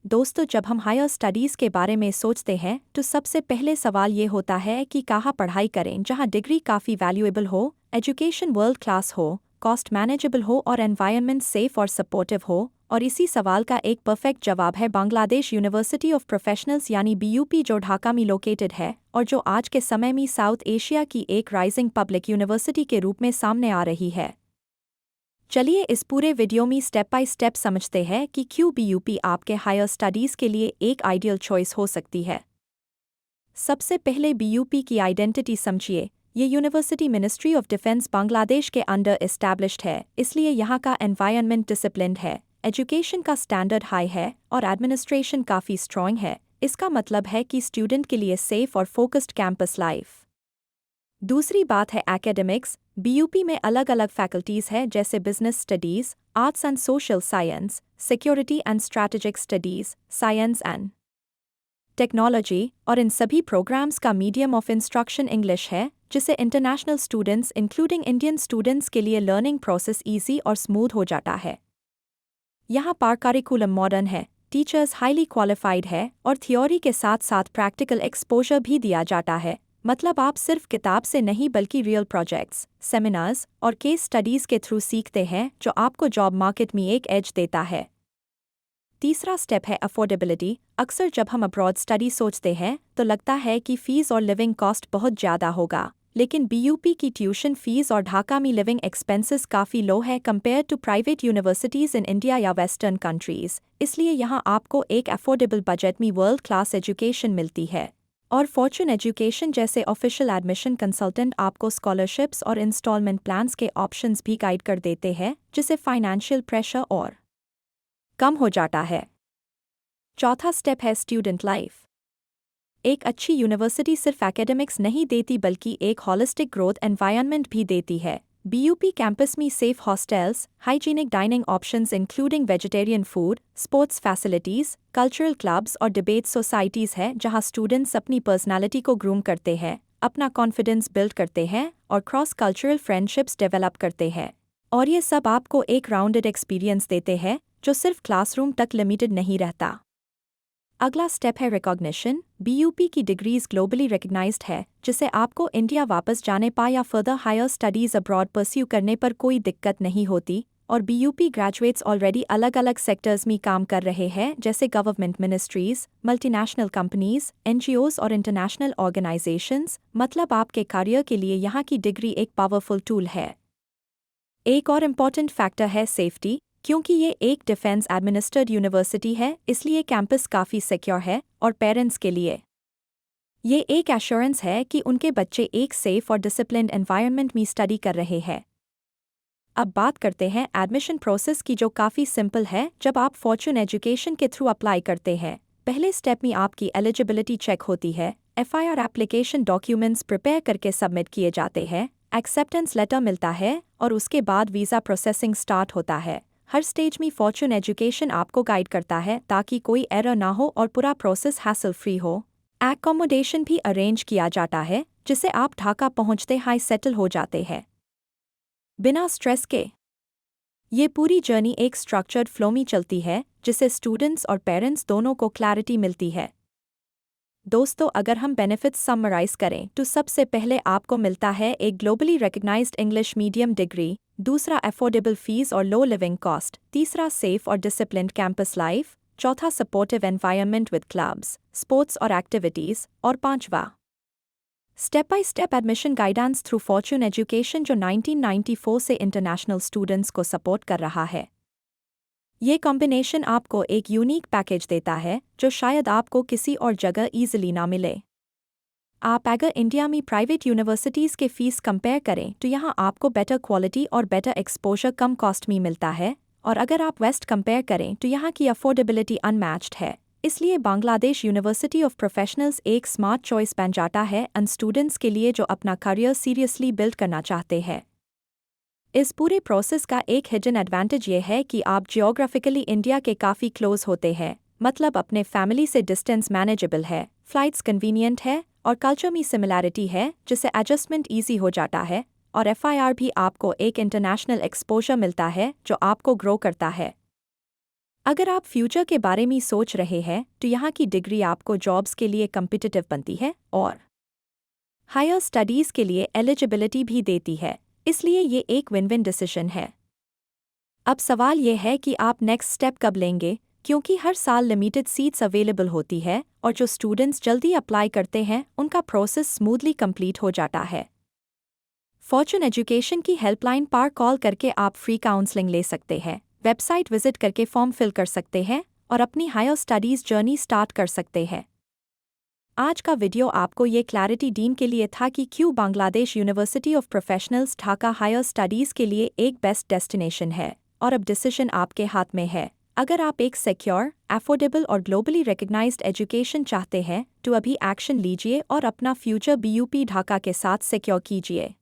दोस्तों, जब हम हायर स्टडीज़ के बारे में सोचते हैं तो सबसे पहले सवाल ये होता है कि कहाँ पढ़ाई करें जहाँ डिग्री काफ़ी वैल्यूएबल हो, एजुकेशन वर्ल्ड क्लास हो, कॉस्ट मैनेजेबल हो और एनवायरनमेंट सेफ और सपोर्टिव हो। और इसी सवाल का एक परफेक्ट जवाब है बांग्लादेश यूनिवर्सिटी ऑफ प्रोफेशनल्स यानी बीयूपी, जो ढाका में लोकेटेड है और जो आज के समय में साउथ एशिया की एक राइजिंग पब्लिक यूनिवर्सिटी के रूप में सामने आ रही है। चलिए इस पूरे वीडियो में स्टेप बाय स्टेप समझते हैं कि क्यों बीयूपी आपके हायर स्टडीज़ के लिए एक आइडियल चॉइस हो सकती है। सबसे पहले बीयूपी की आइडेंटिटी समझिए। ये university ministry of defence Bangladesh के अंडर एस्टैब्लिश्ड है, इसलिए यहाँ का एनवायरनमेंट डिसिप्लिन्ड है, एजुकेशन का स्टैंडर्ड हाई है और एडमिनिस्ट्रेशन काफ़ी स्ट्रॉन्ग है। इसका मतलब है कि स्टूडेंट के लिए सेफ और फोकस्ड कैंपस लाइफ। दूसरी बात है एकेडमिक्स। बीयूपी में अलग अलग फैकल्टीज़ हैं जैसे business studies, arts and social science, security and strategic studies, science and technology, और इन सभी प्रोग्राम्स का मीडियम ऑफ इंस्ट्रक्शन इंग्लिश है, जिससे international students including Indian students के लिए लर्निंग प्रोसेस ईजी और स्मूथ हो जाता है। यहाँ पर करिकुलम मॉडर्न है, टीचर्स हाईली क्वालिफाइड है और थियोरी के साथ साथ प्रैक्टिकल एक्सपोजर भी दिया जाता है। मतलब आप सिर्फ किताब से नहीं बल्कि रियल प्रोजेक्ट्स, सेमिनार्स और केस स्टडीज़ के थ्रू सीखते हैं, जो आपको जॉब मार्केट में एक एज देता है। तीसरा स्टेप है अफोर्डेबिलिटी। अक्सर जब हम अब्रॉड स्टडी सोचते हैं तो लगता है कि फ़ीस और लिविंग कॉस्ट बहुत ज़्यादा होगा, लेकिन बीयूपी की ट्यूशन फ़ीस और ढाका में लिविंग एक्सपेंसेस काफ़ी लो है compare to private universities in India या वेस्टर्न कंट्रीज़। इसलिए यहाँ आपको एक अफोर्डेबल बजट में वर्ल्ड क्लास एजुकेशन मिलती है। और फॉर्चून एजुकेशन जैसे ऑफिशियल एडमिशन कंसल्टेंट आपको स्कॉलरशिप्स और इंस्टॉलमेंट प्लान्स के ऑप्शंस भी गाइड कर देते हैं, जिससे फाइनेंशियल प्रेशर और कम हो जाता है। चौथा स्टेप है स्टूडेंट लाइफ। एक अच्छी यूनिवर्सिटी सिर्फ एकेडमिक्स नहीं देती बल्कि एक हॉलिस्टिक ग्रोथ एनवायरनमेंट भी देती है। बीयूपी कैंपस में safe hostels, hygienic dining options including vegetarian food, sports facilities, cultural clubs और डिबेट सोसाइटीज़ है जहां स्टूडेंट्स अपनी पर्सनालिटी को ग्रूम करते हैं, अपना कॉन्फिडेंस बिल्ड करते हैं और क्रॉस कल्चरल फ्रेंडशिप्स डेवलप करते हैं। और ये सब आपको एक राउंडेड एक्सपीरियंस देते हैं जो सिर्फ क्लासरूम तक लिमिटेड नहीं रहता। अगला स्टेप है रिकॉग्निशन। बीयूपी की डिग्रीज ग्लोबली रिकग्नाइज्ड है, जिससे आपको इंडिया वापस जाने पा या further higher studies abroad pursue करने पर कोई दिक्कत नहीं होती। और बीयूपी ग्रेजुएट्स ऑलरेडी अलग अलग सेक्टर्स में काम कर रहे हैं जैसे government ministries, multinational companies, NGOs और इंटरनेशनल ऑर्गेनाइजेशंस। मतलब आपके करियर के लिए यहाँ की डिग्री एक पावरफुल टूल है। एक और इम्पॉर्टेंट फैक्टर है सेफ्टी। क्योंकि ये एक डिफेंस एडमिनिस्ट्रेड यूनिवर्सिटी है, इसलिए कैंपस काफ़ी सिक्योर है और पेरेंट्स के लिए ये एक एश्योरेंस है कि उनके बच्चे एक सेफ और डिसिप्लिन्ड एनवायरनमेंट में स्टडी कर रहे हैं। अब बात करते हैं एडमिशन प्रोसेस की, जो काफ़ी सिंपल है। जब आप फॉर्चून एजुकेशन के थ्रू अप्लाई करते हैं, पहले स्टेप में आपकी एलिजिबिलिटी चेक होती है। एफआईआर एप्लीकेशन डॉक्यूमेंट्स प्रिपेयर करके सबमिट किए जाते हैं, एक्सेप्टेंस लेटर मिलता है और उसके बाद वीज़ा प्रोसेसिंग स्टार्ट होता है। हर स्टेज में फॉर्चून एजुकेशन आपको गाइड करता है ताकि कोई एरर ना हो और पूरा प्रोसेस हैसल फ्री हो। एकोमोडेशन भी अरेंज किया जाता है, जिससे आप ढाका पहुंचते हाई सेटल हो जाते हैं बिना स्ट्रेस के। ये पूरी जर्नी एक स्ट्रक्चर्ड फ्लो में चलती है, जिससे स्टूडेंट्स और पेरेंट्स दोनों को क्लैरिटी मिलती है। दोस्तों, अगर हम बेनिफिट्स समराइज करें तो सबसे पहले आपको मिलता है एक globally recognised English medium degree, दूसरा अफोर्डेबल फीस और लो लिविंग कॉस्ट, तीसरा सेफ और डिसिप्लिन्ड कैंपस लाइफ, चौथा supportive environment with clubs, sports और एक्टिविटीज़, और पांचवा step by step admission guidance through Fortune Education, जो 1994 से इंटरनेशनल स्टूडेंट्स को सपोर्ट कर रहा है। ये कॉम्बिनेशन आपको एक यूनिक पैकेज देता है जो शायद आपको किसी और जगह ईजिली ना मिले। आप अगर इंडिया में प्राइवेट यूनिवर्सिटीज़ के फीस कंपेयर करें तो यहाँ आपको बेटर क्वालिटी और बेटर एक्सपोजर कम कॉस्ट में मिलता है। और अगर आप वेस्ट कंपेयर करें तो यहाँ की अफोर्डेबिलिटी अनमैच्ड है। इसलिए बांग्लादेश यूनिवर्सिटी ऑफ प्रोफेशनल्स एक स्मार्ट चॉइस बन जाता है उन स्टूडेंट्स के लिए जो अपना करियर सीरियसली बिल्ड करना चाहते हैं। इस पूरे प्रोसेस का एक हिडन एडवांटेज ये है कि आप जियोग्राफिकली इंडिया के काफ़ी क्लोज होते हैं। मतलब अपने फैमिली से डिस्टेंस मैनेजेबल है, फ्लाइट्स कन्वीनियंट है और कल्चर में सिमिलैरिटी है, जिससे एडजस्टमेंट ईजी हो जाता है। और एफआईआर भी आपको एक इंटरनेशनल एक्सपोजर मिलता है जो आपको ग्रो करता है। अगर आप फ्यूचर के बारे में सोच रहे हैं तो यहाँ की डिग्री आपको जॉब्स के लिए कम्पिटिटिव बनती है और हायर स्टडीज़ के लिए एलिजिबिलिटी भी देती है, इसलिए ये एक विन विन डिसीजन है। अब सवाल ये है कि आप नेक्स्ट स्टेप कब लेंगे, क्योंकि हर साल लिमिटेड सीट्स अवेलेबल होती है और जो स्टूडेंट्स जल्दी अप्लाई करते हैं उनका प्रोसेस स्मूथली कंप्लीट हो जाता है। फॉर्चून एजुकेशन की हेल्पलाइन पर कॉल करके आप फ्री काउंसलिंग ले सकते हैं, वेबसाइट विजिट करके फॉर्म फिल कर सकते हैं और अपनी हायर स्टडीज़ जर्नी स्टार्ट कर सकते हैं। आज का वीडियो आपको ये क्लैरिटी डीन के लिए था कि क्यों Bangladesh University of Professionals Dhaka higher studies के लिए एक बेस्ट डेस्टिनेशन है, और अब डिसीजन आपके हाथ में है। अगर आप एक सिक्योर, अफोर्डेबल और ग्लोबली रिकग्नाइज्ड एजुकेशन चाहते हैं तो अभी एक्शन लीजिए और अपना फ्यूचर BUP ढाका के साथ सिक्योर कीजिए।